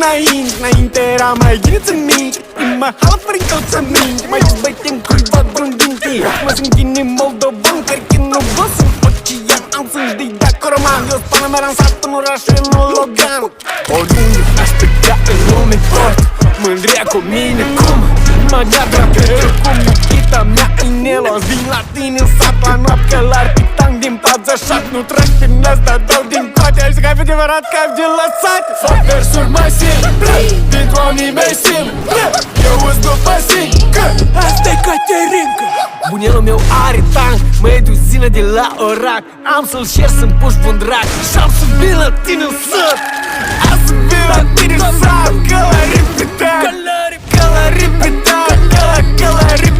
Înainte era mai bine să minci. Mă hală fără tot să minci. Mai băitem cuiva vreun din tine. Mă sunt gine moldovan, perché nu vă sunt făcian. Am să-și dei de acolo, man. Eu spana mea în sat, în oraș, în Logan. Oriunde aș pleca în lume tot mândria cu mine, cum mă dea pe cum iubita mea inelo. Vin la tine în sat la noapte, călar pitang din pază șat. Nu trec prin ăsta, dau din coate. Ai zis că ai fi adevărat că ai de lăsat. Fac versuri mai simple dintr-o oamenii mei simple. Eu îți după sincă, asta-i Caterinca. Bunelul meu are tank, mă eduzină de la orac. Am să-l șer să-mi puși un drac și am să vin la tine în sat. Am să vin la